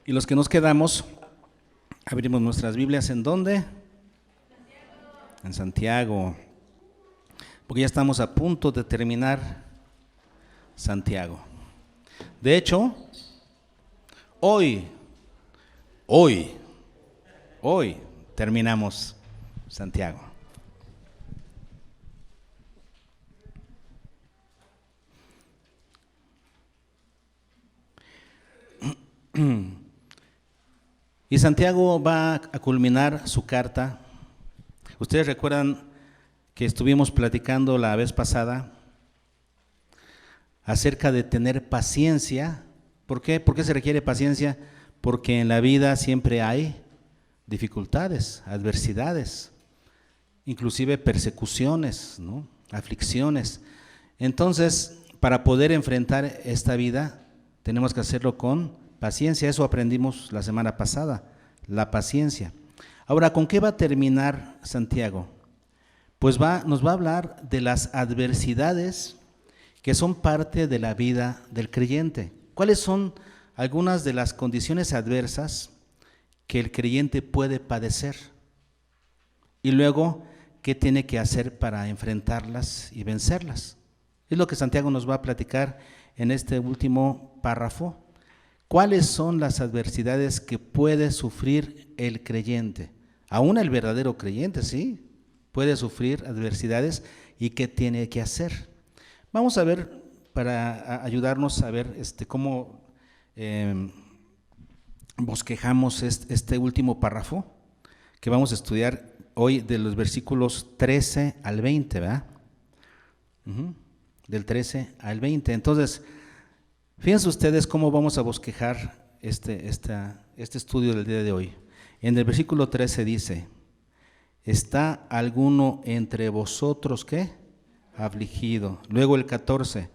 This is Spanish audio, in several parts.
Y los que nos quedamos, abrimos nuestras Biblias, ¿en dónde? En Santiago, porque ya estamos a punto de terminar Santiago. De hecho, hoy terminamos Santiago. Y Santiago va a culminar su carta. Ustedes recuerdan que estuvimos platicando la vez pasada acerca de tener paciencia. ¿Por qué? ¿Por qué se requiere paciencia? Porque en la vida siempre hay dificultades, adversidades, inclusive persecuciones, ¿no? Aflicciones. Entonces, para poder enfrentar esta vida, tenemos que hacerlo con paciencia. Eso aprendimos la semana pasada, la paciencia. Ahora, ¿con qué va a terminar Santiago? Pues nos va a hablar de las adversidades que son parte de la vida del creyente. ¿Cuáles son algunas de las condiciones adversas que el creyente puede padecer? Y luego, ¿qué tiene que hacer para enfrentarlas y vencerlas? Es lo que Santiago nos va a platicar en este último párrafo. ¿Cuáles son las adversidades que puede sufrir el creyente? Aún el verdadero creyente, sí, puede sufrir adversidades. ¿Y qué tiene que hacer? Vamos a ver, para ayudarnos a ver cómo bosquejamos este último párrafo que vamos a estudiar hoy, de los versículos 13 al 20, ¿verdad? Del 13 al 20. Entonces, fíjense ustedes cómo vamos a bosquejar este estudio del día de hoy. En el versículo 13 dice: ¿está alguno entre vosotros qué? Afligido. Luego el 14: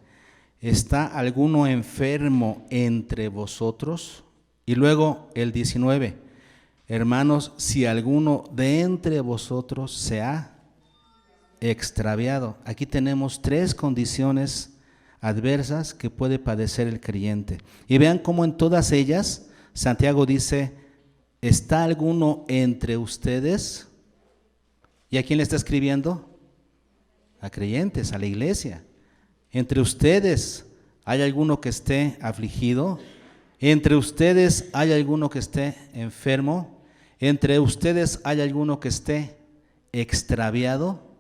¿está alguno enfermo entre vosotros? Y luego el 19: hermanos, si alguno de entre vosotros se ha extraviado. Aquí tenemos tres condiciones adversas que puede padecer el creyente. Y vean cómo en todas ellas Santiago dice: ¿está alguno entre ustedes? ¿Y a quién le está escribiendo? A creyentes, a la iglesia. Entre ustedes hay alguno que esté afligido, entre ustedes hay alguno que esté enfermo, entre ustedes hay alguno que esté extraviado.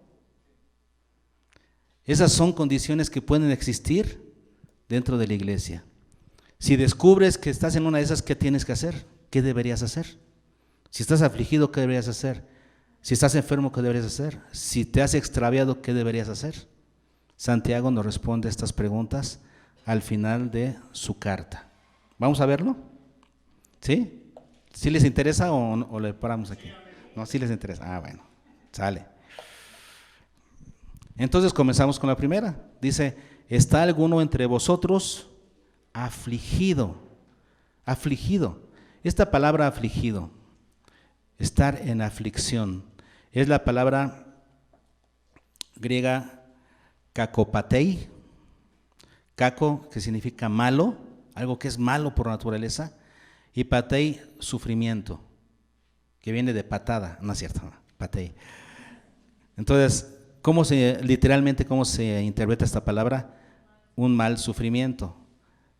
Esas son condiciones que pueden existir dentro de la iglesia. Si descubres que estás en una de esas, ¿qué tienes que hacer? ¿Qué deberías hacer? Si estás afligido, ¿qué deberías hacer? Si estás enfermo, ¿qué deberías hacer? Si te has extraviado, ¿qué deberías hacer? Santiago nos responde estas preguntas al final de su carta. ¿Vamos a verlo? ¿Sí? ¿Sí les interesa o le paramos aquí? No, sí les interesa. Ah, bueno, sale. Entonces comenzamos con la primera. Dice: ¿está alguno entre vosotros afligido? Afligido. Esta palabra afligido, estar en aflicción, es la palabra griega kakopatei. Kako, que significa malo, algo que es malo por naturaleza, y patei, sufrimiento, que viene de patada, no es cierto, patei. Entonces, literalmente, ¿cómo se interpreta esta palabra? Un mal sufrimiento.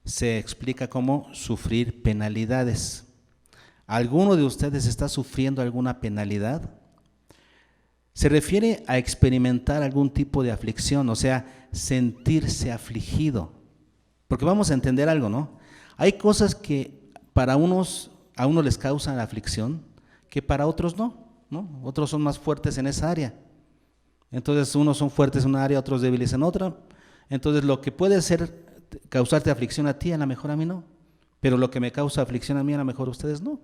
Se explica como sufrir penalidades. ¿Alguno de ustedes está sufriendo alguna penalidad? Se refiere a experimentar algún tipo de aflicción, o sea, sentirse afligido. Porque vamos a entender algo, ¿no? Hay cosas que a unos les causan aflicción, que para otros no, ¿no? Otros son más fuertes en esa área. Entonces, unos son fuertes en una área, otros débiles en otra. Entonces, lo que puede causarte aflicción a ti, a lo mejor a mí no. Pero lo que me causa aflicción a mí, a lo mejor a ustedes no.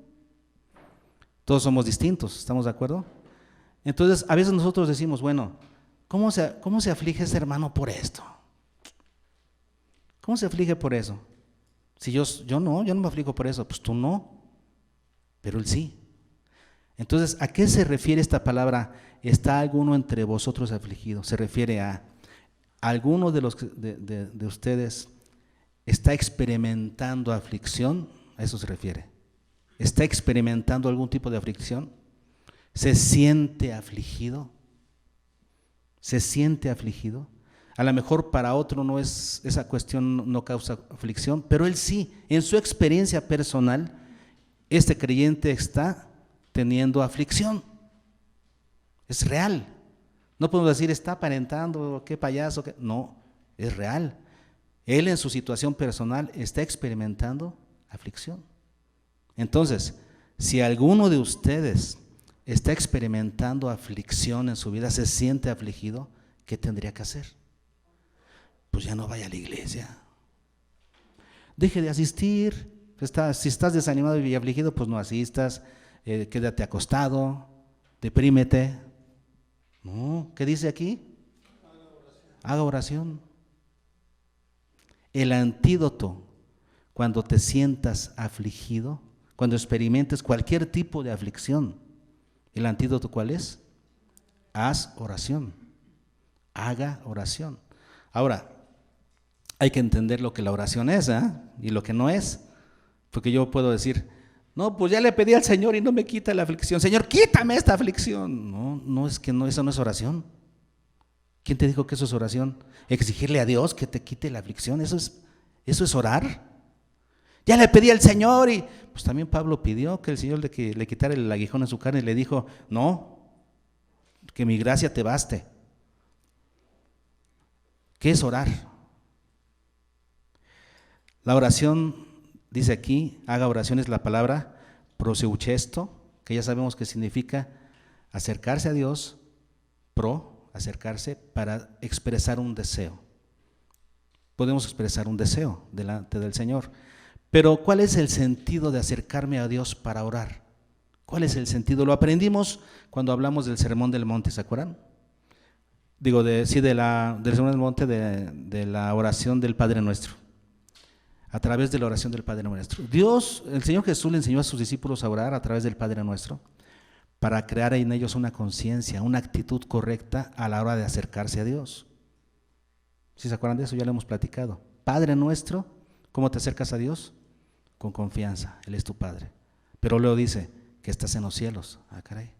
Todos somos distintos, ¿estamos de acuerdo? Entonces, a veces nosotros decimos, bueno, ¿cómo se aflige ese hermano por esto? ¿Cómo se aflige por eso? Si yo no me aflijo por eso. Pues tú no, pero él sí. Entonces, ¿a qué se refiere esta palabra? ¿Está alguno entre vosotros afligido? Se refiere a alguno de ustedes está experimentando aflicción. A eso se refiere. ¿Está experimentando algún tipo de aflicción? ¿Se siente afligido? ¿Se siente afligido? A lo mejor para otro no es, esa cuestión no causa aflicción, pero él sí, en su experiencia personal, este creyente está teniendo aflicción. Es real. No podemos decir está aparentando, qué payaso, qué. No, es real. Él en su situación personal está experimentando aflicción. Entonces, si alguno de ustedes está experimentando aflicción en su vida, se siente afligido, ¿qué tendría que hacer? Pues ya no vaya a la iglesia. Deje de asistir. Si estás desanimado y afligido, pues no asistas. Quédate acostado, deprímete. No, ¿qué dice aquí? Haga oración. El antídoto cuando te sientas afligido, cuando experimentes cualquier tipo de aflicción, ¿el antídoto cuál es? Haz oración. Haga oración. Ahora, hay que entender lo que la oración es, y lo que no es. Porque yo puedo decir, no, pues ya le pedí al Señor y no me quita la aflicción. Señor, quítame esta aflicción. No, es que no, eso no es oración. ¿Quién te dijo que eso es oración? Exigirle a Dios que te quite la aflicción, eso es orar. Ya le pedí al Señor y pues también Pablo pidió que el Señor le quitara el aguijón en su carne y le dijo, no, que mi gracia te baste. ¿Qué es orar? La oración, dice aquí, haga oración, es la palabra proseuchesto, que ya sabemos que significa acercarse a Dios, acercarse para expresar un deseo. Podemos expresar un deseo delante del Señor. Pero ¿cuál es el sentido de acercarme a Dios para orar? ¿Cuál es el sentido? Lo aprendimos cuando hablamos del Sermón del Monte, ¿se acuerdan? Del Sermón del Monte, de la oración del Padre Nuestro. A través de la oración del Padre Nuestro. El Señor Jesús le enseñó a sus discípulos a orar a través del Padre Nuestro para crear en ellos una conciencia, una actitud correcta a la hora de acercarse a Dios. ¿Sí se acuerdan de eso? Ya lo hemos platicado. Padre Nuestro, ¿cómo te acercas a Dios? Con confianza, Él es tu Padre. Pero luego dice que estás en los cielos. Ah, caray.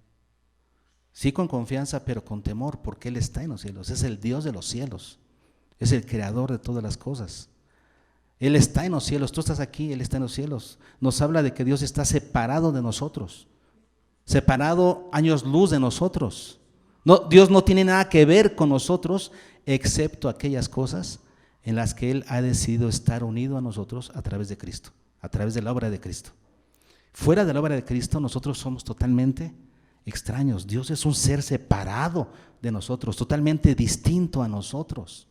Sí, con confianza, pero con temor, porque Él está en los cielos. Es el Dios de los cielos. Es el creador de todas las cosas. Él está en los cielos, tú estás aquí, Él está en los cielos. Nos habla de que Dios está separado de nosotros, separado años luz de nosotros. No, Dios no tiene nada que ver con nosotros, excepto aquellas cosas en las que Él ha decidido estar unido a nosotros a través de Cristo, a través de la obra de Cristo. Fuera de la obra de Cristo nosotros somos totalmente extraños. Dios es un ser separado de nosotros, totalmente distinto a nosotros.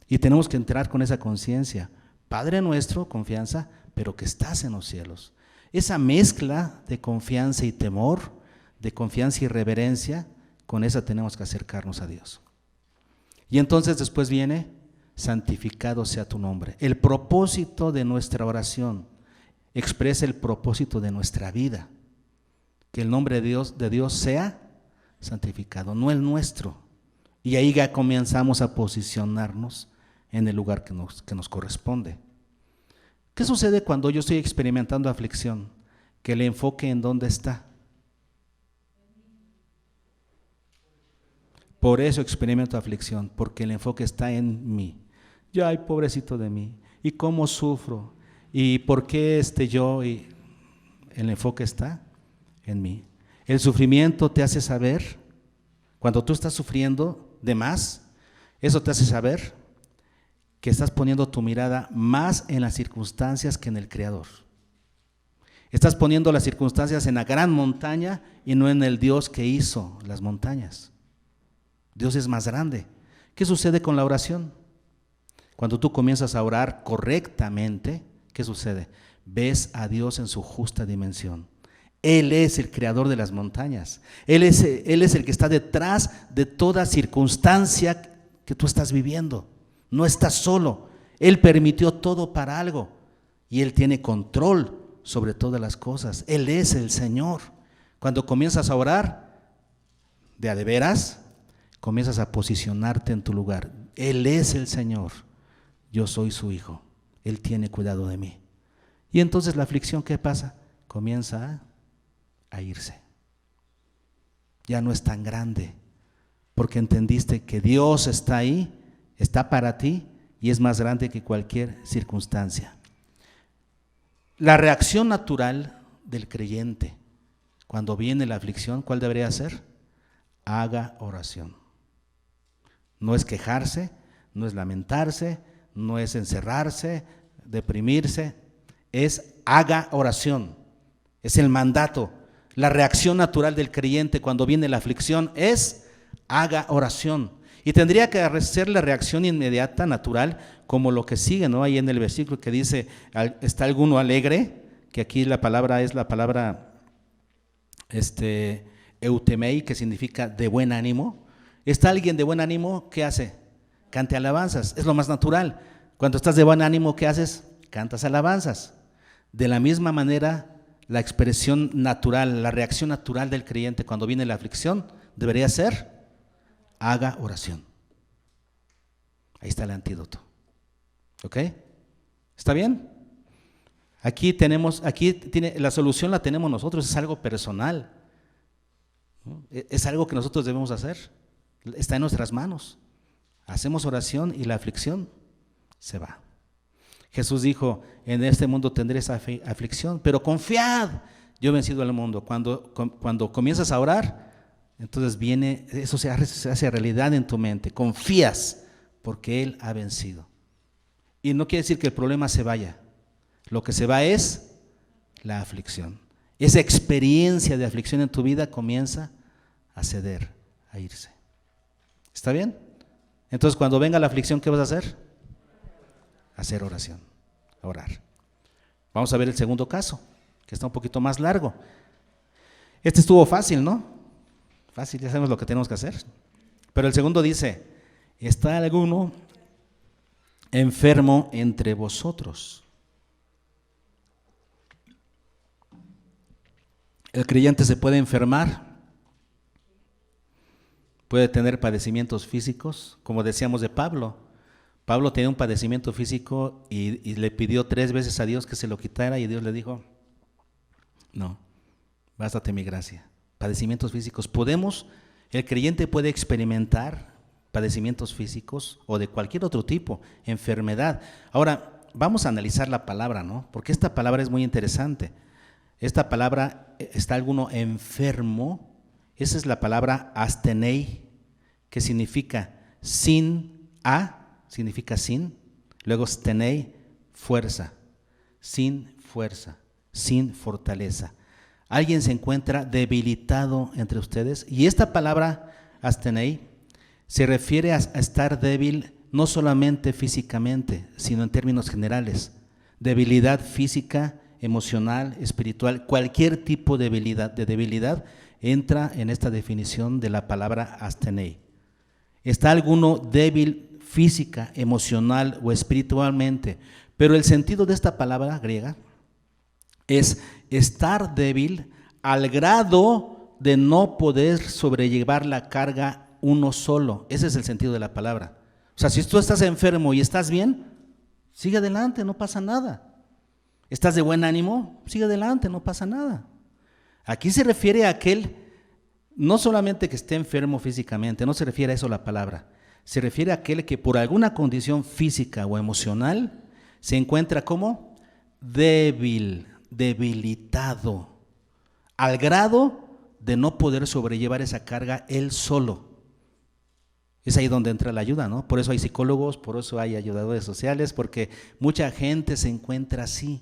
Y tenemos que entrar con esa conciencia. Padre nuestro, confianza, pero que estás en los cielos. Esa mezcla de confianza y temor, de confianza y reverencia, con esa tenemos que acercarnos a Dios. Y entonces después viene, santificado sea tu nombre. El propósito de nuestra oración expresa el propósito de nuestra vida. Que el nombre de Dios sea santificado, no el nuestro. Y ahí ya comenzamos a posicionarnos en el lugar que nos corresponde. ¿Qué sucede cuando yo estoy experimentando aflicción? Que el enfoque en dónde está. Por eso experimento aflicción, porque el enfoque está en mí. Yo, ay, pobrecito de mí, y cómo sufro, y por qué yo, y el enfoque está en mí. El sufrimiento te hace saber, cuando tú estás sufriendo de más, eso te hace saber que estás poniendo tu mirada más en las circunstancias que en el Creador. Estás poniendo las circunstancias en la gran montaña y no en el Dios que hizo las montañas. Dios es más grande. ¿Qué sucede con la oración? Cuando tú comienzas a orar correctamente, ¿qué sucede? Ves a Dios en su justa dimensión. Él es el creador de las montañas. Él es el que está detrás de toda circunstancia que tú estás viviendo. No estás solo. Él permitió todo para algo y Él tiene control sobre todas las cosas. Él es el Señor. Cuando comienzas a orar, de a de veras, comienzas a posicionarte en tu lugar. Él es el Señor. Yo soy su hijo. Él tiene cuidado de mí. Y entonces la aflicción, ¿qué pasa? Comienza a irse. Ya no es tan grande, porque entendiste que Dios está ahí, está para ti y es más grande que cualquier circunstancia. La reacción natural del creyente cuando viene la aflicción, ¿cuál debería ser? Haga oración. No es quejarse, no es lamentarse, no es encerrarse, deprimirse, es haga oración. Es el mandato. La reacción natural del creyente cuando viene la aflicción es haga oración. Y tendría que ser la reacción inmediata, natural, como lo que sigue, ¿no? Ahí en el versículo que dice, ¿está alguno alegre? Que aquí la palabra es la palabra eutemei, que significa de buen ánimo. ¿Está alguien de buen ánimo? ¿Qué hace? Cante alabanzas. Es lo más natural. Cuando estás de buen ánimo, ¿qué haces? Cantas alabanzas. De la misma manera, la expresión natural, la reacción natural del creyente cuando viene la aflicción debería ser haga oración. Ahí está el antídoto. ¿Ok? ¿Está bien? Aquí la solución la tenemos nosotros, es algo personal, ¿no? Es algo que nosotros debemos hacer, está en nuestras manos. Hacemos oración y la aflicción se va. Jesús dijo, en este mundo tendréis aflicción, pero confiad, yo he vencido al mundo. Cuando comienzas a orar, entonces viene, eso se hace realidad en tu mente, confías porque Él ha vencido. Y no quiere decir que el problema se vaya, lo que se va es la aflicción. Esa experiencia de aflicción en tu vida comienza a ceder, a irse. ¿Está bien? Entonces cuando venga la aflicción, ¿qué vas a hacer? Hacer oración, orar. Vamos a ver el segundo caso, que está un poquito más largo. Este estuvo fácil, ¿no? Fácil, ya sabemos lo que tenemos que hacer. Pero el segundo dice, ¿está alguno enfermo entre vosotros? El creyente se puede enfermar, puede tener padecimientos físicos, como decíamos de Pablo. Pablo tenía un padecimiento físico y le pidió 3 veces a Dios que se lo quitara y Dios le dijo, no, bástate mi gracia. Padecimientos físicos. El creyente puede experimentar padecimientos físicos o de cualquier otro tipo, enfermedad. Ahora, vamos a analizar la palabra, ¿no? Porque esta palabra es muy interesante. Esta palabra, ¿está alguno enfermo? Esa es la palabra astenei, que significa significa sin, luego stenei, fuerza, sin fortaleza. ¿Alguien se encuentra debilitado entre ustedes? Y esta palabra astenei se refiere a estar débil no solamente físicamente, sino en términos generales. Debilidad física, emocional, espiritual, cualquier tipo de debilidad entra en esta definición de la palabra astenei. ¿Está alguno débil física, emocional o espiritualmente? Pero el sentido de esta palabra griega es estar débil al grado de no poder sobrellevar la carga uno solo. Ese es el sentido de la palabra. O sea, si tú estás enfermo y estás bien, sigue adelante, no pasa nada. ¿Estás de buen ánimo? Sigue adelante, no pasa nada. Aquí se refiere a aquel, no solamente que esté enfermo físicamente, no se refiere a eso la palabra. Se refiere a aquel que por alguna condición física o emocional se encuentra como debilitado, al grado de no poder sobrellevar esa carga él solo. Es ahí donde entra la ayuda, ¿no? Por eso hay psicólogos, por eso hay ayudadores sociales, porque mucha gente se encuentra así.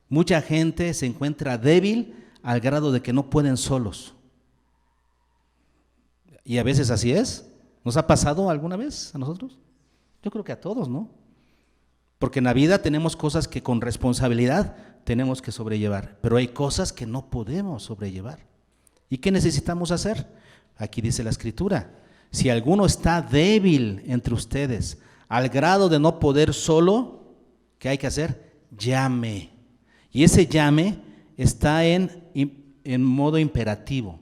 Mucha gente se encuentra débil al grado de que no pueden solos. Y a veces así es. ¿Nos ha pasado alguna vez a nosotros? Yo creo que a todos, ¿no? Porque en la vida tenemos cosas que con responsabilidad tenemos que sobrellevar, pero hay cosas que no podemos sobrellevar. ¿Y qué necesitamos hacer? Aquí dice la Escritura, si alguno está débil entre ustedes, al grado de no poder solo, ¿qué hay que hacer? Llame. Y ese llame está en modo imperativo.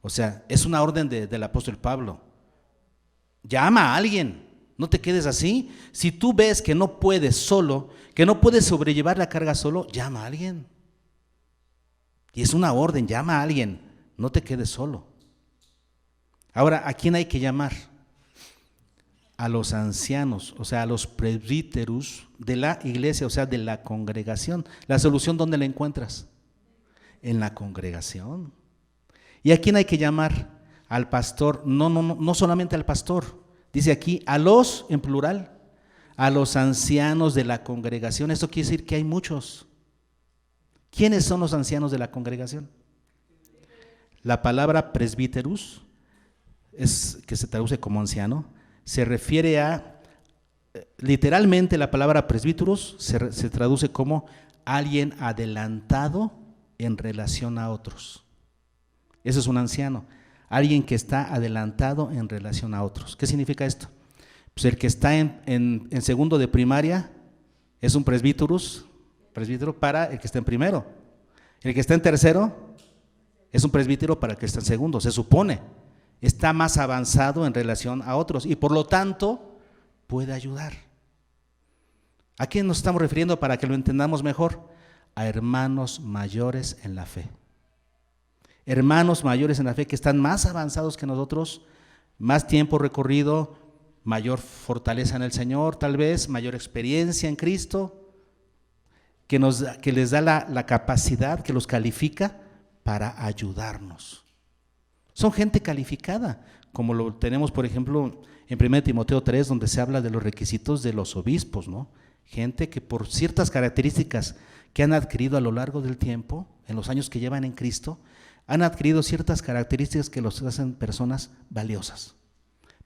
O sea, es una orden del apóstol Pablo. Llama a alguien. No te quedes así. Si tú ves que no puedes solo, que no puedes sobrellevar la carga solo, llama a alguien. Y es una orden, llama a alguien. No te quedes solo. Ahora, ¿a quién hay que llamar? A los ancianos, o sea, a los presbíteros de la iglesia, o sea, de la congregación. ¿La solución dónde la encuentras? En la congregación. ¿Y a quién hay que llamar? Al pastor. No solamente al pastor. Dice aquí, a los, en plural, a los ancianos de la congregación. Esto quiere decir que hay muchos. ¿Quiénes son los ancianos de la congregación? La palabra presbíteros, que se traduce como anciano, se refiere a, literalmente la palabra presbíteros se traduce como alguien adelantado en relación a otros. Eso es un anciano, alguien que está adelantado en relación a otros. ¿Qué significa esto? Pues el que está en segundo de primaria es un presbítero para el que está en primero. El que está en tercero es un presbítero para el que está en segundo, se supone. Está más avanzado en relación a otros y por lo tanto puede ayudar. ¿A quién nos estamos refiriendo para que lo entendamos mejor? A hermanos mayores en la fe. Hermanos mayores en la fe que están más avanzados que nosotros, más tiempo recorrido, mayor fortaleza en el Señor, tal vez, mayor experiencia en Cristo, que les da la capacidad, que los califica para ayudarnos. Son gente calificada, como lo tenemos, por ejemplo, en 1 Timoteo 3, donde se habla de los requisitos de los obispos, ¿no? Gente que por ciertas características que han adquirido a lo largo del tiempo, en los años que llevan en Cristo, han adquirido ciertas características que los hacen personas valiosas,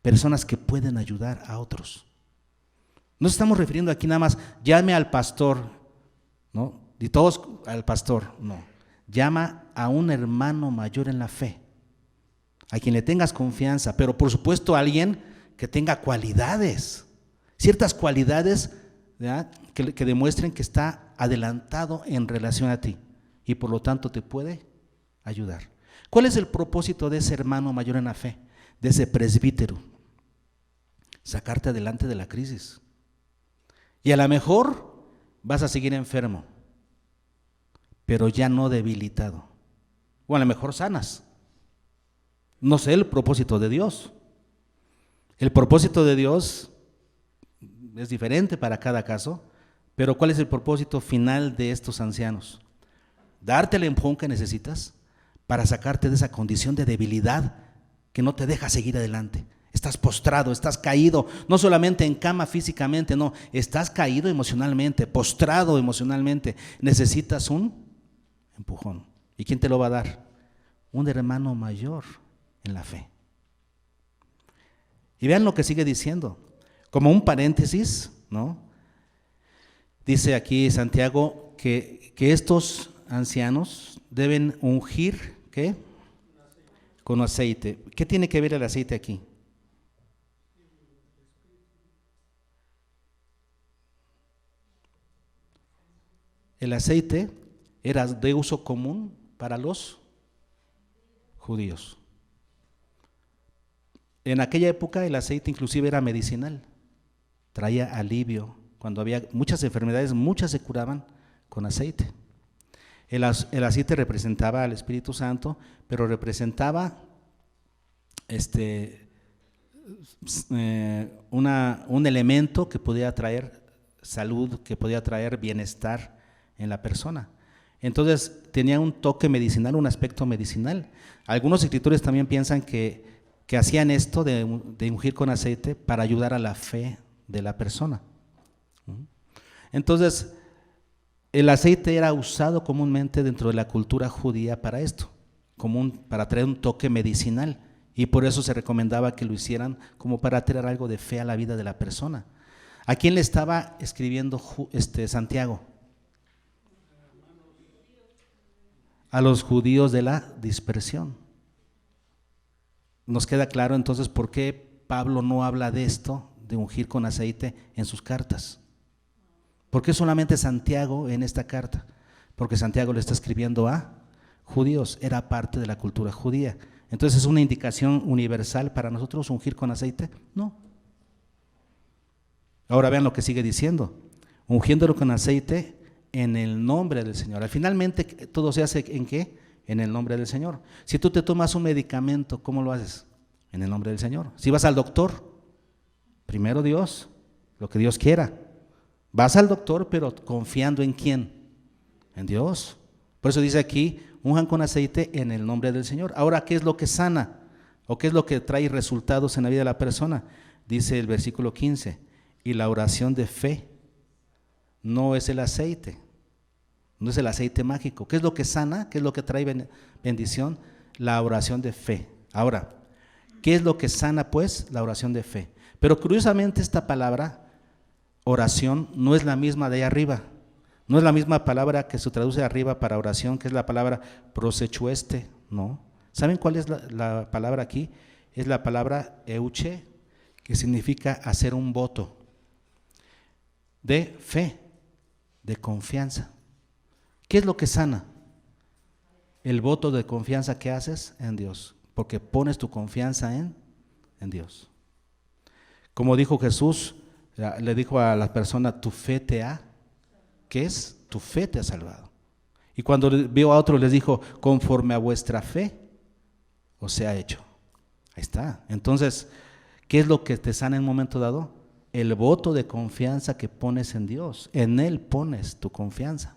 personas que pueden ayudar a otros. No estamos refiriendo aquí nada más, llame al pastor, ¿no? Y todos al pastor, no. Llama a un hermano mayor en la fe, a quien le tengas confianza, pero por supuesto a alguien que tenga cualidades, ciertas cualidades, ¿verdad?, que demuestren que está adelantado en relación a ti y por lo tanto te puede ayudar. ¿Cuál es el propósito de ese hermano mayor en la fe, de ese presbítero? Sacarte adelante de la crisis. Y a lo mejor vas a seguir enfermo, pero ya no debilitado. O a lo mejor sanas. No sé el propósito de Dios. El propósito de Dios es diferente para cada caso, pero ¿cuál es el propósito final de estos ancianos? Darte el empujón que necesitas para sacarte de esa condición de debilidad que no te deja seguir adelante. Estás postrado, estás caído, no solamente en cama físicamente, no, estás caído emocionalmente, postrado emocionalmente. Necesitas un empujón. ¿Y quién te lo va a dar? Un hermano mayor en la fe. Y vean lo que sigue diciendo, como un paréntesis, ¿no? Dice aquí Santiago que estos ancianos deben ungir, ¿qué? Con aceite. ¿Qué tiene que ver el aceite aquí? El aceite era de uso común para los judíos. En aquella época el aceite inclusive era medicinal, traía alivio. Cuando había muchas enfermedades, muchas se curaban con aceite. El aceite representaba al Espíritu Santo, pero representaba un elemento que podía traer salud, que podía traer bienestar en la persona. Entonces tenía un toque medicinal, un aspecto medicinal. Algunos escritores también piensan que hacían esto de ungir con aceite para ayudar a la fe de la persona. Entonces, el aceite era usado comúnmente dentro de la cultura judía para esto, para traer un toque medicinal, y por eso se recomendaba que lo hicieran como para traer algo de fe a la vida de la persona. ¿A quién le estaba escribiendo Santiago? A los judíos de la dispersión. Nos queda claro entonces por qué Pablo no habla de esto, de ungir con aceite en sus cartas. ¿Por qué solamente Santiago en esta carta? Porque Santiago le está escribiendo a judíos, era parte de la cultura judía. Entonces, ¿es una indicación universal para nosotros ungir con aceite? No. Ahora vean lo que sigue diciendo, ungiéndolo con aceite en el nombre del Señor. Finalmente todo se hace ¿en qué? En el nombre del Señor. Si tú te tomas un medicamento, ¿cómo lo haces? En el nombre del Señor. Si vas al doctor, primero Dios, lo que Dios quiera. Vas al doctor, pero confiando ¿en quién? En Dios. Por eso dice aquí, unjan con aceite en el nombre del Señor. Ahora, ¿qué es lo que sana? ¿O qué es lo que trae resultados en la vida de la persona? Dice el versículo 15, y la oración de fe no es el aceite, no es el aceite mágico. ¿Qué es lo que sana? ¿Qué es lo que trae bendición? La oración de fe. Ahora, ¿qué es lo que sana pues? La oración de fe. Pero curiosamente esta palabra, oración, no es la misma de ahí arriba. No es la misma palabra que se traduce arriba para oración, que es la palabra prosechueste, no. ¿Saben cuál es la palabra aquí? Es la palabra euche, que significa hacer un voto de fe, de confianza. ¿Qué es lo que sana? El voto de confianza que haces en Dios, porque pones tu confianza en Dios. Como dijo Jesús, le dijo a la persona, tu fe te ha, ¿qué es? Tu fe te ha salvado. Y cuando vio a otros les dijo, conforme a vuestra fe os sea hecho. Ahí está. Entonces, ¿qué es lo que te sana en un momento dado? El voto de confianza que pones en Dios. En Él pones tu confianza.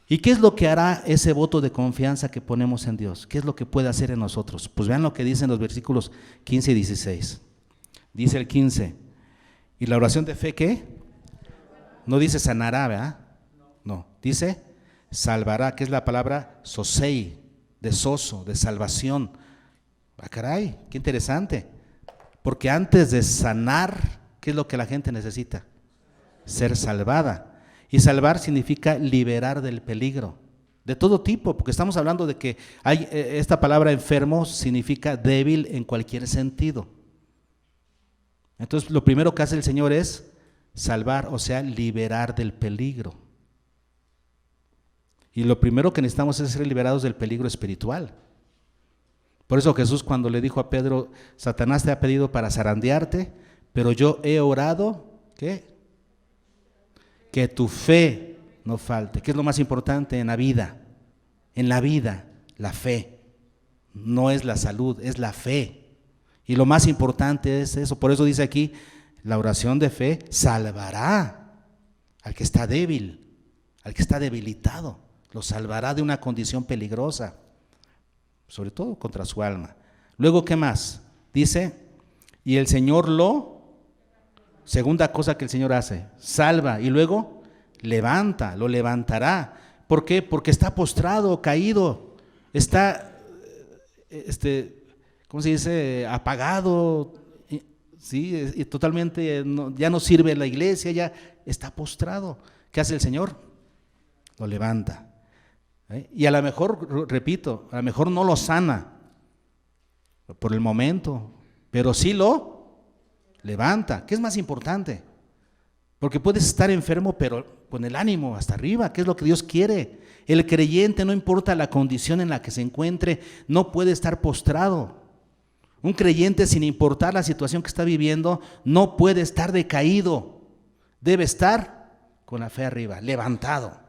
¿Y qué es lo que hará ese voto de confianza que ponemos en Dios? ¿Qué es lo que puede hacer en nosotros? Pues vean lo que dicen los versículos 15 y 16. Dice el 15, ¿y la oración de fe qué? No dice sanará, ¿verdad? No, dice salvará, que es la palabra sosei, de soso, de salvación. Ah, caray, qué interesante. Porque antes de sanar, ¿qué es lo que la gente necesita? Ser salvada. Y salvar significa liberar del peligro, de todo tipo, porque estamos hablando de que hay, esta palabra enfermo significa débil en cualquier sentido. Entonces lo primero que hace el Señor es salvar, o sea, liberar del peligro. Y lo primero que necesitamos es ser liberados del peligro espiritual. Por eso Jesús cuando le dijo a Pedro, Satanás te ha pedido para zarandearte, pero yo he orado, ¿qué? Que tu fe no falte. ¿Qué es lo más importante en la vida? En la vida, la fe. No es la salud, es la fe. Y lo más importante es eso. Por eso dice aquí, la oración de fe salvará al que está débil, al que está debilitado. Lo salvará de una condición peligrosa, sobre todo contra su alma. Luego, ¿qué más? Dice, y el Señor segunda cosa que el Señor hace, salva y luego levanta, lo levantará. ¿Por qué? Porque está postrado, caído, está, ¿cómo se dice? Apagado, ¿sí? Y totalmente ya no sirve la iglesia, ya está postrado. ¿Qué hace el Señor? Lo levanta. Y a lo mejor, repito, a lo mejor no lo sana por el momento, pero sí lo levanta. ¿Qué es más importante? Porque puedes estar enfermo, pero con el ánimo hasta arriba, que es lo que Dios quiere. El creyente, no importa la condición en la que se encuentre, no puede estar postrado. Un creyente, sin importar la situación que está viviendo, no puede estar decaído. Debe estar con la fe arriba, levantado.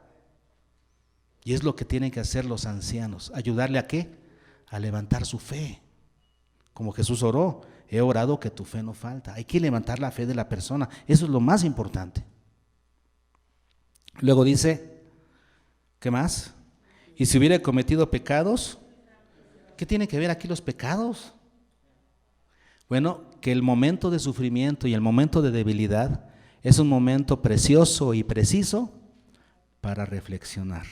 Y es lo que tienen que hacer los ancianos, ayudarle a ¿qué? A levantar su fe. Como Jesús oró, he orado que tu fe no falta. Hay que levantar la fe de la persona, eso es lo más importante. Luego dice, ¿qué más? Y si hubiera cometido pecados, ¿qué tiene que ver aquí los pecados? Bueno, que el momento de sufrimiento y el momento de debilidad es un momento precioso y preciso para reflexionar.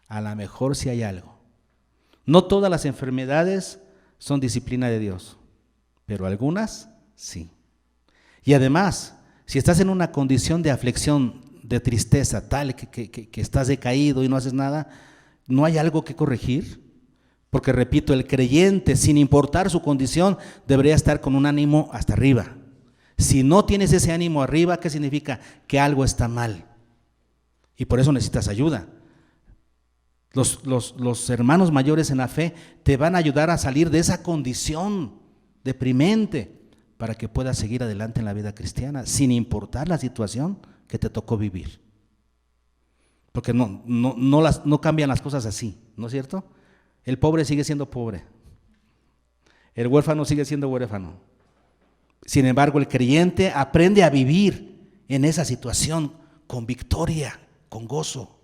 A lo mejor si hay algo. No todas las enfermedades son disciplina de Dios, pero algunas sí. Y además, si estás en una condición de aflicción, de tristeza, tal que estás decaído y no haces nada, ¿no hay algo que corregir? Porque repito, el creyente, sin importar su condición, debería estar con un ánimo hasta arriba. Si no tienes ese ánimo arriba, ¿qué significa? Que algo está mal. Y por eso necesitas ayuda. Los hermanos mayores en la fe te van a ayudar a salir de esa condición deprimente, para que puedas seguir adelante en la vida cristiana, sin importar la situación que te tocó vivir. Porque no cambian las cosas así, ¿no es cierto? El pobre sigue siendo pobre, el huérfano sigue siendo huérfano. Sin embargo, el creyente aprende a vivir en esa situación con victoria, con gozo.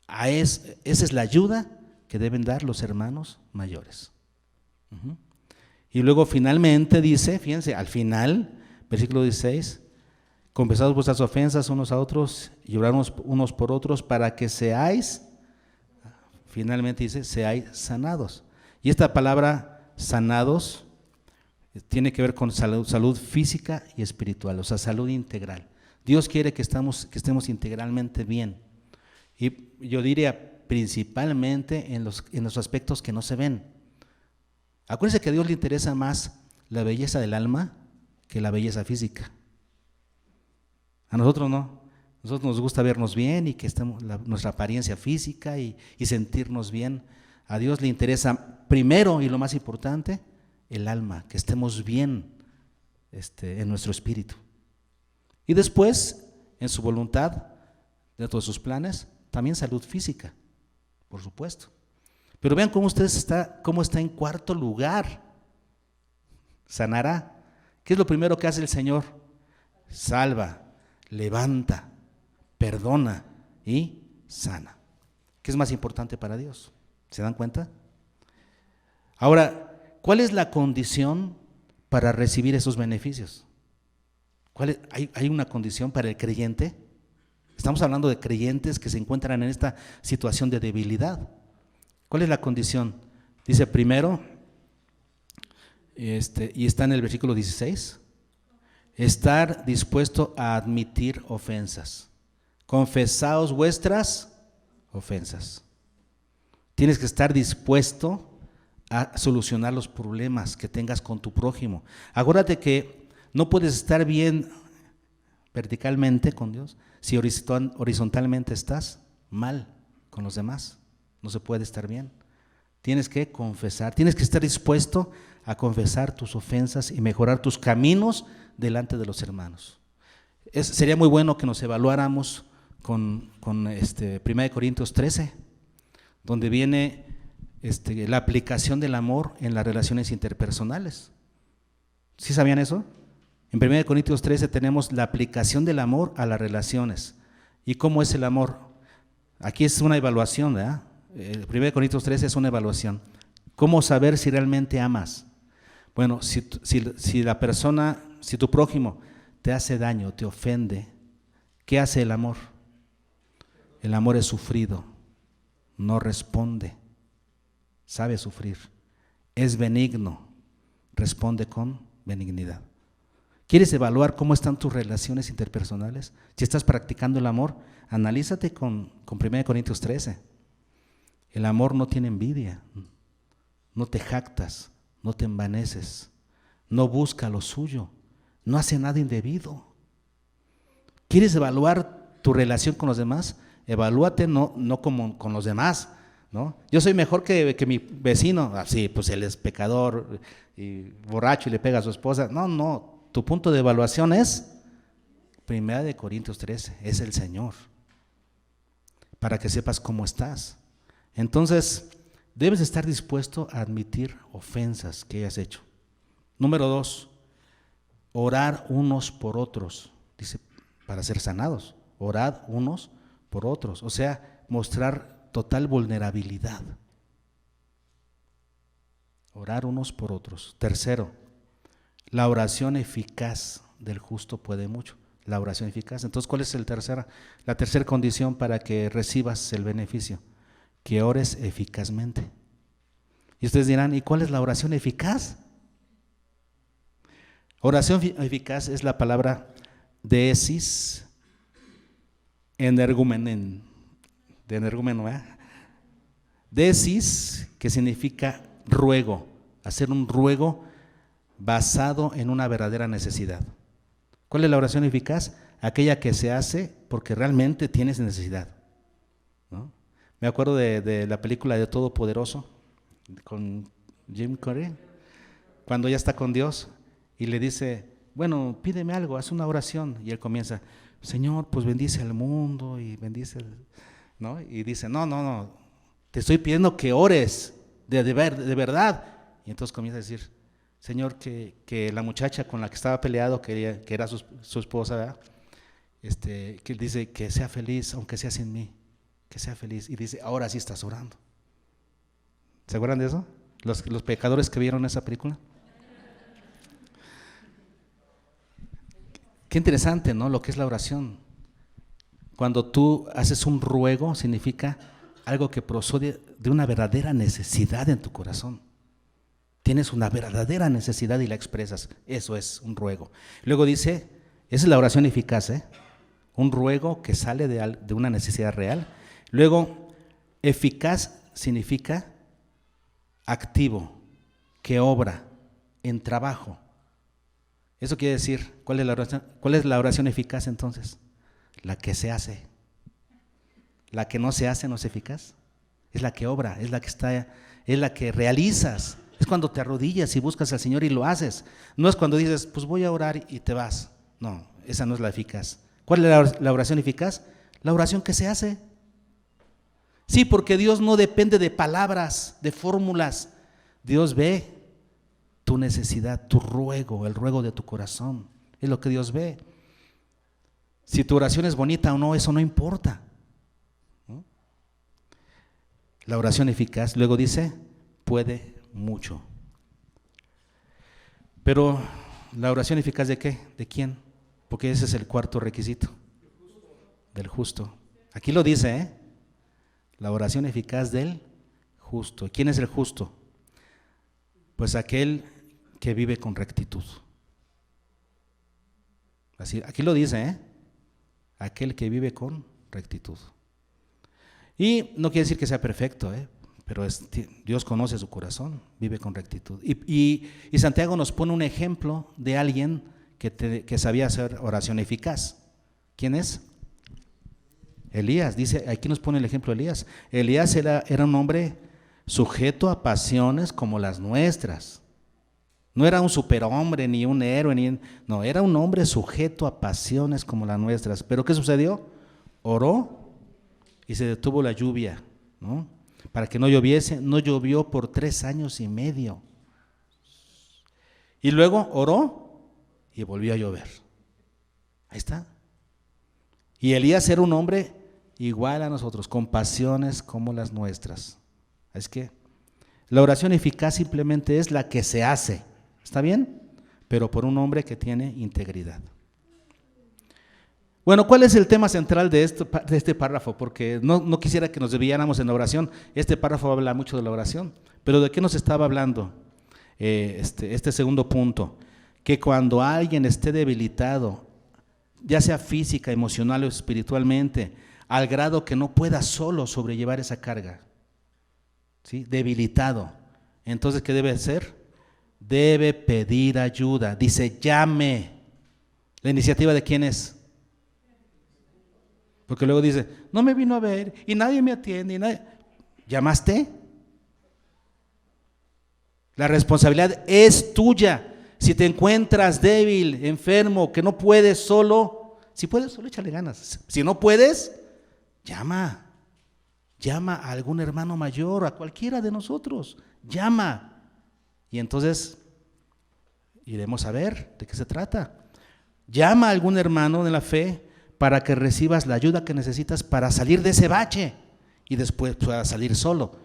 Esa es la ayuda que deben dar los hermanos mayores. Y luego finalmente dice, fíjense, al final, versículo 16, confesaos vuestras ofensas unos a otros y orad unos por otros para que seáis, finalmente dice, seáis sanados. Y esta palabra sanados tiene que ver con salud física y espiritual, o sea, salud integral. Dios quiere que estemos integralmente bien. Y yo diría principalmente en los aspectos que no se ven. Acuérdense que a Dios le interesa más la belleza del alma que la belleza física. A nosotros no. A nosotros nos gusta vernos bien y que estemos nuestra apariencia física y sentirnos bien. A Dios le interesa primero y lo más importante, el alma, que estemos bien en nuestro espíritu. Y después, en su voluntad, dentro de sus planes, también salud física, por supuesto. Pero vean cómo está en cuarto lugar. Sanará. ¿Qué es lo primero que hace el Señor? Salva, levanta, perdona y sana. ¿Qué es más importante para Dios? ¿Se dan cuenta? Ahora, ¿cuál es la condición para recibir esos beneficios? ¿Hay una condición para el creyente? Estamos hablando de creyentes que se encuentran en esta situación de debilidad. ¿Cuál es la condición? Dice primero, y está en el versículo 16, estar dispuesto a admitir ofensas. Confesaos vuestras ofensas. Tienes que estar dispuesto a solucionar los problemas que tengas con tu prójimo. Acuérdate que no puedes estar bien verticalmente con Dios si horizontalmente estás mal con los demás. No se puede estar bien. Tienes que confesar, tienes que estar dispuesto a confesar tus ofensas y mejorar tus caminos delante de los hermanos. Sería muy bueno que nos evaluáramos con 1 Corintios 13, donde viene la aplicación del amor en las relaciones interpersonales. ¿Sí sabían eso? En 1 Corintios 13 tenemos la aplicación del amor a las relaciones. ¿Y cómo es el amor? Aquí es una evaluación, ¿verdad? El 1 Corintios 13 es una evaluación. ¿Cómo saber si realmente amas? Bueno, si tu prójimo te hace daño, te ofende, ¿qué hace el amor? El amor es sufrido, no responde, sabe sufrir, es benigno, responde con benignidad. ¿Quieres evaluar cómo están tus relaciones interpersonales? Si estás practicando el amor, analízate con 1 Corintios 13. El amor no tiene envidia, no te jactas, no te envaneces, no busca lo suyo, no hace nada indebido. ¿Quieres evaluar tu relación con los demás? Evalúate no como con los demás, ¿no? Yo soy mejor que mi vecino, así pues él es pecador y borracho y le pega a su esposa. No, tu punto de evaluación es 1 Corintios 13, es el Señor, para que sepas cómo estás. Entonces, debes estar dispuesto a admitir ofensas que hayas hecho. Número 2, orar unos por otros, dice, para ser sanados. Orad unos por otros, o sea, mostrar total vulnerabilidad. Orar unos por otros. Tercero, la oración eficaz del justo puede mucho. La oración eficaz. Entonces, ¿cuál es la tercera condición para que recibas el beneficio? Que ores eficazmente. Y ustedes dirán, ¿y cuál es la oración eficaz? Oración eficaz es la palabra deesis energumenen, de energúmeno, ¿eh? Deesis, que significa ruego, hacer un ruego basado en una verdadera necesidad. ¿Cuál es la oración eficaz? Aquella que se hace porque realmente tienes necesidad, ¿no? Me acuerdo de la película de Todopoderoso con Jim Carrey, cuando ya está con Dios y le dice, bueno, pídeme algo, haz una oración. Y él comienza, Señor, pues bendice al mundo y bendice, ¿no? Y dice, no, te estoy pidiendo que ores de verdad. Y entonces comienza a decir, Señor, que la muchacha con la que estaba peleado, que era su esposa, ¿verdad? Que él dice que sea feliz, aunque sea sin mí, que sea feliz. Y dice, ahora sí estás orando. ¿Se acuerdan de eso? Los pecadores que vieron esa película. Qué interesante, ¿no? Lo que es la oración. Cuando tú haces un ruego, significa algo que procede de una verdadera necesidad en tu corazón. Tienes una verdadera necesidad y la expresas. Eso es un ruego. Luego dice, esa es la oración eficaz, ¿eh? Un ruego que sale de una necesidad real. Luego, eficaz significa activo, que obra, en trabajo. Eso quiere decir, ¿cuál es la oración eficaz entonces? La que se hace. La que no se hace no es eficaz. Es la que obra, es la que realizas. Es cuando te arrodillas y buscas al Señor y lo haces. No es cuando dices, pues voy a orar y te vas. No, esa no es la eficaz. ¿Cuál es la oración eficaz? La oración que se hace. Sí, porque Dios no depende de palabras, de fórmulas. Dios ve tu necesidad, tu ruego, el ruego de tu corazón. Es lo que Dios ve. Si tu oración es bonita o no, eso no importa. ¿No? La oración eficaz, luego dice, puede mucho. Pero, ¿la oración eficaz de qué? ¿De quién? Porque ese es el cuarto requisito. Del justo. Aquí lo dice, ¿eh? La oración eficaz del justo. ¿Quién es el justo? Pues aquel que vive con rectitud. Así, aquí lo dice, ¿eh? Aquel que vive con rectitud. Y no quiere decir que sea perfecto, pero Dios conoce su corazón, vive con rectitud. Y Santiago nos pone un ejemplo de alguien que sabía hacer oración eficaz. ¿Quién es? Elías. Dice, aquí nos pone el ejemplo de Elías. Elías era un hombre sujeto a pasiones como las nuestras. No era un superhombre, ni un héroe, no, era un hombre sujeto a pasiones como las nuestras. ¿Pero qué sucedió? Oró y se detuvo la lluvia, ¿no? Para que no lloviese, no llovió por 3 años y medio. Y luego oró y volvió a llover. Ahí está. Y Elías era un hombre igual a nosotros, con pasiones como las nuestras. Es que la oración eficaz simplemente es la que se hace. ¿Está bien? Pero por un hombre que tiene integridad. Bueno, ¿cuál es el tema central de este párrafo? Porque no quisiera que nos desviáramos en la oración. Este párrafo habla mucho de la oración. Pero ¿de qué nos estaba hablando? Este segundo punto. Que cuando alguien esté debilitado, ya sea física, emocional o espiritualmente, al grado que no pueda solo sobrellevar esa carga, ¿sí? Debilitado. Entonces, ¿qué debe hacer? Debe pedir ayuda. Dice, llame. ¿La iniciativa de quién es? Porque luego dice, no me vino a ver y nadie me atiende. ¿Llamaste? La responsabilidad es tuya. Si te encuentras débil, enfermo, que no puedes solo, si puedes solo échale ganas. Si no puedes, llama. Llama a algún hermano mayor, a cualquiera de nosotros. Llama. Y entonces iremos a ver de qué se trata. Llama a algún hermano de la fe para que recibas la ayuda que necesitas para salir de ese bache y después puedas salir solo.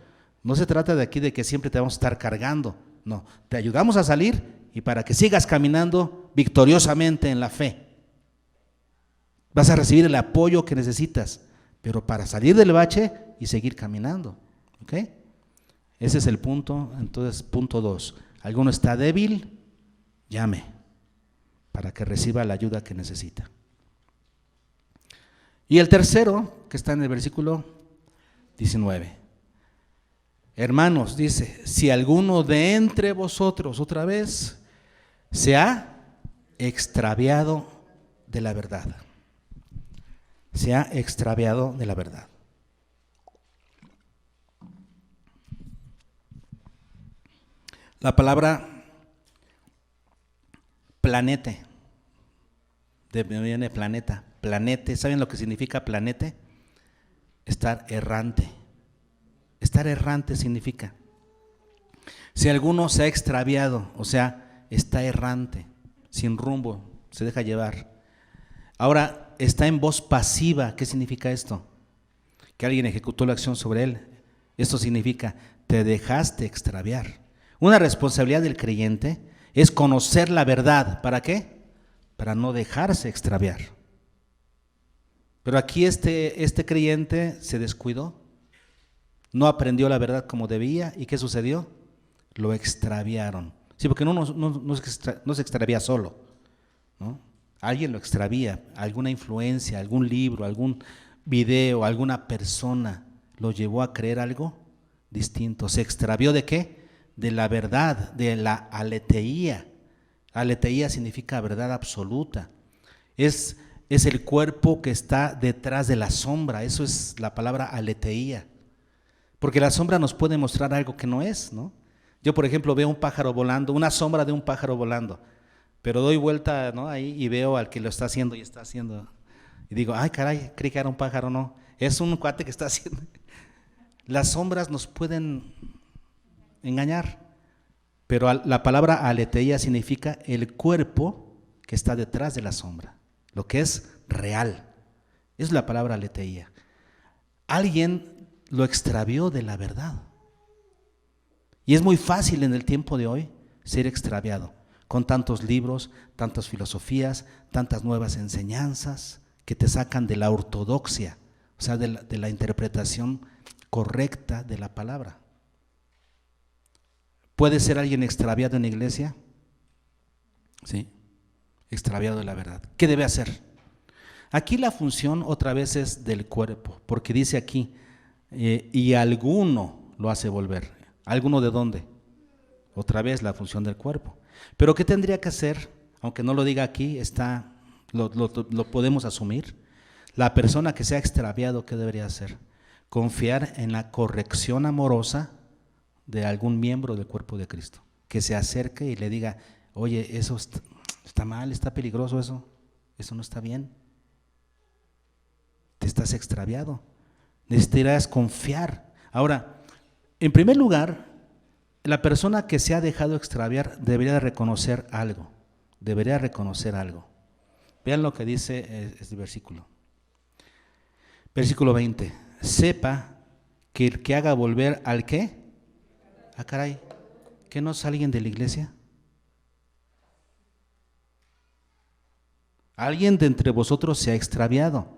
No se trata de aquí de que siempre te vamos a estar cargando. No, te ayudamos a salir y para que sigas caminando victoriosamente en la fe. Vas a recibir el apoyo que necesitas, pero para salir del bache y seguir caminando. ¿Ok? Ese es el punto. Entonces, punto 2. ¿Alguno está débil? Llame para que reciba la ayuda que necesita. Y el tercero, que está en el versículo 19. Hermanos, dice, si alguno de entre vosotros otra vez se ha extraviado de la verdad. Se ha extraviado de la verdad. La palabra planete. Viene planeta. Planete, ¿saben lo que significa planete? Estar errante. Estar errante significa, si alguno se ha extraviado, o sea, está errante, sin rumbo, se deja llevar. Ahora, está en voz pasiva. ¿Qué significa esto? Que alguien ejecutó la acción sobre él. Esto significa, te dejaste extraviar. Una responsabilidad del creyente es conocer la verdad. ¿Para qué? Para no dejarse extraviar. Pero aquí este creyente se descuidó, no aprendió la verdad como debía. ¿Y qué sucedió? Lo extraviaron. Sí, porque no se extravía solo, ¿no? Alguien lo extravía, alguna influencia, algún libro, algún video, alguna persona lo llevó a creer algo distinto. ¿Se extravió de qué? De la verdad, de la aletheía. Aletheía significa verdad absoluta. Es el cuerpo que está detrás de la sombra. Eso es la palabra aletheía. Porque la sombra nos puede mostrar algo que no es, ¿no? Yo, por ejemplo, veo un pájaro volando, una sombra de un pájaro volando, pero doy vuelta, ¿no?, ahí y veo al que lo está haciendo y está haciendo. Y digo, ay, caray, creí que era un pájaro. No, es un cuate que está haciendo. Las sombras nos pueden engañar, pero la palabra aletheía significa el cuerpo que está detrás de la sombra, lo que es real. Es la palabra aletheía. Alguien lo extravió de la verdad. Y es muy fácil en el tiempo de hoy ser extraviado, con tantos libros, tantas filosofías, tantas nuevas enseñanzas que te sacan de la ortodoxia, o sea, de la interpretación correcta de la palabra. ¿Puede ser alguien extraviado en la iglesia? Sí, extraviado de la verdad. ¿Qué debe hacer? Aquí la función otra vez es del cuerpo, porque dice aquí, y alguno lo hace volver. ¿Alguno de dónde? Otra vez la función del cuerpo. Pero ¿qué tendría que hacer? Aunque no lo diga aquí, lo podemos asumir. La persona que se ha extraviado, ¿qué debería hacer? Confiar en la corrección amorosa de algún miembro del cuerpo de Cristo, que se acerque y le diga, oye, eso está mal, está peligroso eso no está bien, te estás extraviado, necesitarás confiar. Ahora, en primer lugar, la persona que se ha dejado extraviar debería reconocer algo, Vean lo que dice este versículo. Versículo 20, sepa que el que haga volver al ¿qué? Ah, caray, ¿que no es alguien de la iglesia? Alguien de entre vosotros se ha extraviado.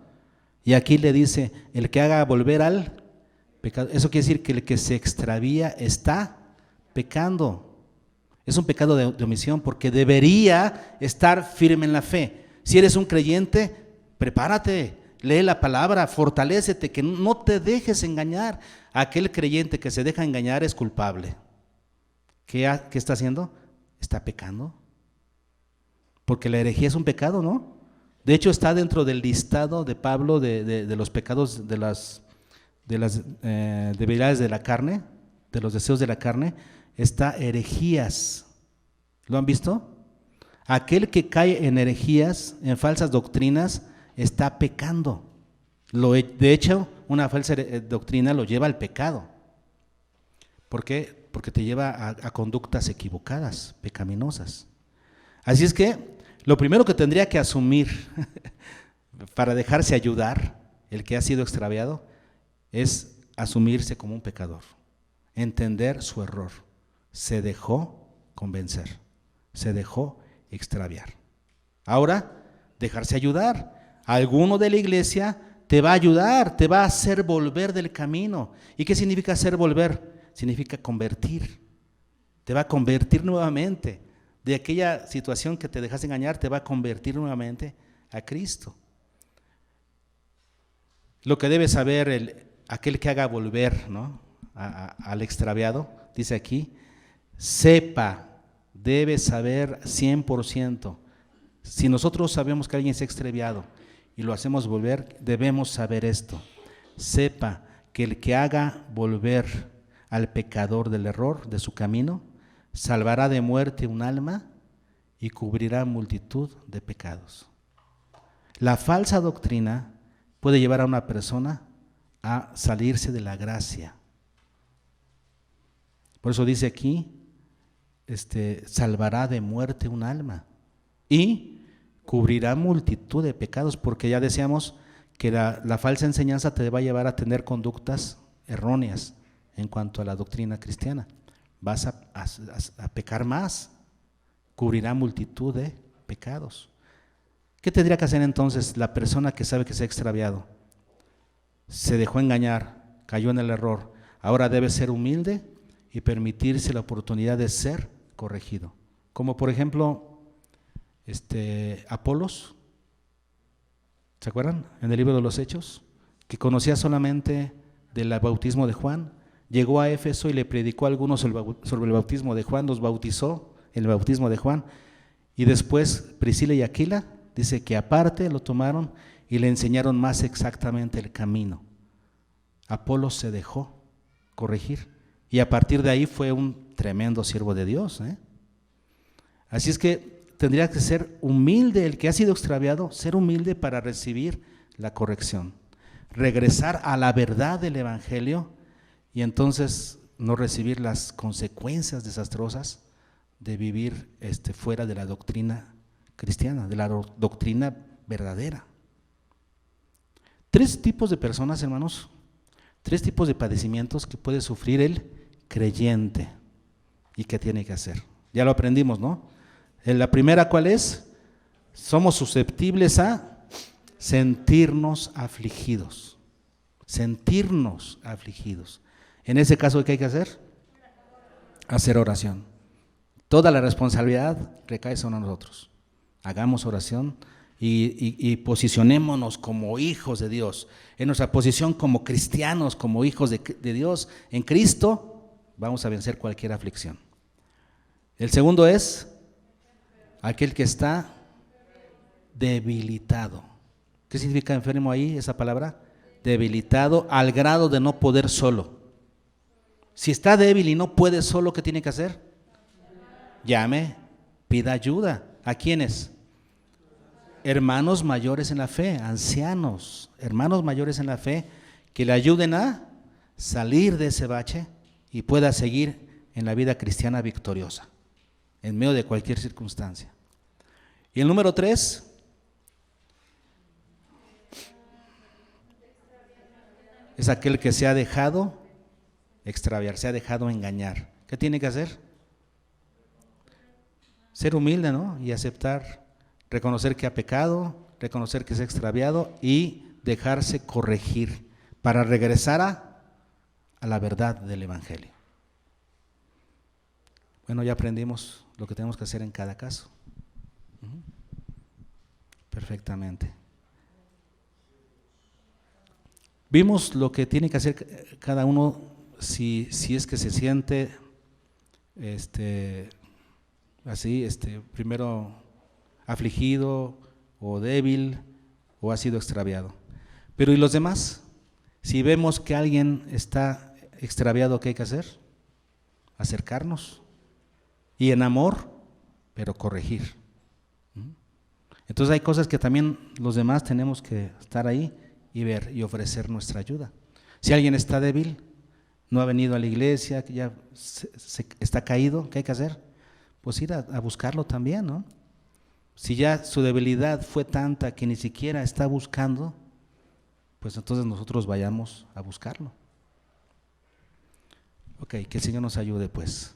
Y aquí le dice, el que haga volver al pecado. Eso quiere decir que el que se extravía está pecando. Es un pecado de omisión, porque debería estar firme en la fe. Si eres un creyente, prepárate, lee la palabra, fortalécete, que no te dejes engañar. Aquel creyente que se deja engañar es culpable. ¿Qué está haciendo? Está pecando. Porque la herejía es un pecado, ¿no? De hecho, está dentro del listado de Pablo de los pecados, de las debilidades de la carne, de los deseos de la carne. Está herejías. ¿Lo han visto? Aquel que cae en herejías, en falsas doctrinas, está pecando. De hecho, una falsa doctrina lo lleva al pecado. ¿Por qué? Porque te lleva a conductas equivocadas, pecaminosas. Así es que lo primero que tendría que asumir para dejarse ayudar, el que ha sido extraviado, es asumirse como un pecador, entender su error. Se dejó convencer, se dejó extraviar. Ahora, dejarse ayudar. Alguno de la iglesia te va a ayudar, te va a hacer volver del camino. ¿Y qué significa hacer volver? Significa convertir. Te va a convertir nuevamente. De aquella situación que te dejaste engañar, te va a convertir nuevamente a Cristo. Lo que debe saber aquel que haga volver, ¿no?, al extraviado, dice aquí, sepa, debe saber 100%. Si nosotros sabemos que alguien se ha extraviado y lo hacemos volver, debemos saber esto. Sepa que el que haga volver al pecador del error, de su camino, salvará de muerte un alma y cubrirá multitud de pecados. La falsa doctrina puede llevar a una persona a salirse de la gracia. Por eso dice aquí, salvará de muerte un alma y cubrirá multitud de pecados, porque ya decíamos que la falsa enseñanza te va a llevar a tener conductas erróneas en cuanto a la doctrina cristiana. Vas a pecar más, cubrirá multitud de pecados. ¿Qué tendría que hacer entonces la persona que sabe que se ha extraviado? Se dejó engañar, cayó en el error, ahora debe ser humilde y permitirse la oportunidad de ser corregido. Como por ejemplo, Apolos, ¿se acuerdan? En el libro de los Hechos, que conocía solamente del bautismo de Juan, llegó a Éfeso y le predicó a algunos sobre el bautismo de Juan, los bautizó en el bautismo de Juan, y después Priscila y Aquila, dice que aparte lo tomaron y le enseñaron más exactamente el camino. Apolos se dejó corregir y a partir de ahí fue un tremendo siervo de Dios, ¿eh? Así es que tendría que ser humilde, el que ha sido extraviado, ser humilde para recibir la corrección, regresar a la verdad del Evangelio y entonces no recibir las consecuencias desastrosas de vivir fuera de la doctrina cristiana, de la doctrina verdadera. 3 tipos de personas, hermanos, 3 tipos de padecimientos que puede sufrir el creyente y que tiene que hacer. Ya lo aprendimos, ¿no? La primera, ¿cuál es? Somos susceptibles a sentirnos afligidos. Sentirnos afligidos. En ese caso, ¿qué hay que hacer? Hacer oración. Toda la responsabilidad recae sobre nosotros. Hagamos oración y posicionémonos como hijos de Dios. En nuestra posición como cristianos, como hijos de Dios, en Cristo, vamos a vencer cualquier aflicción. El segundo es aquel que está debilitado. ¿Qué significa enfermo ahí, esa palabra? Debilitado al grado de no poder solo. Si está débil y no puede solo, ¿qué tiene que hacer? Llame, pida ayuda. ¿A quiénes? Hermanos mayores en la fe, ancianos, hermanos mayores en la fe, que le ayuden a salir de ese bache y pueda seguir en la vida cristiana victoriosa, en medio de cualquier circunstancia. Y el número 3, es aquel que se ha dejado extraviar, se ha dejado engañar. ¿Qué tiene que hacer? Ser humilde, ¿no? Y aceptar, reconocer que ha pecado, reconocer que se ha extraviado y dejarse corregir para regresar a la verdad del Evangelio. Bueno, ya aprendimos lo que tenemos que hacer en cada caso. Perfectamente. Vimos lo que tiene que hacer cada uno si es que se siente así, primero afligido o débil o ha sido extraviado. Pero ¿y los demás? Si vemos que alguien está extraviado, ¿qué hay que hacer? Acercarnos y en amor, pero corregir. Entonces hay cosas que también los demás tenemos que estar ahí y ver y ofrecer nuestra ayuda. Si alguien está débil, no ha venido a la iglesia, que ya está caído, ¿qué hay que hacer? Pues ir a buscarlo también, ¿no? Si ya su debilidad fue tanta que ni siquiera está buscando, pues entonces nosotros vayamos a buscarlo. Ok, que el Señor nos ayude pues.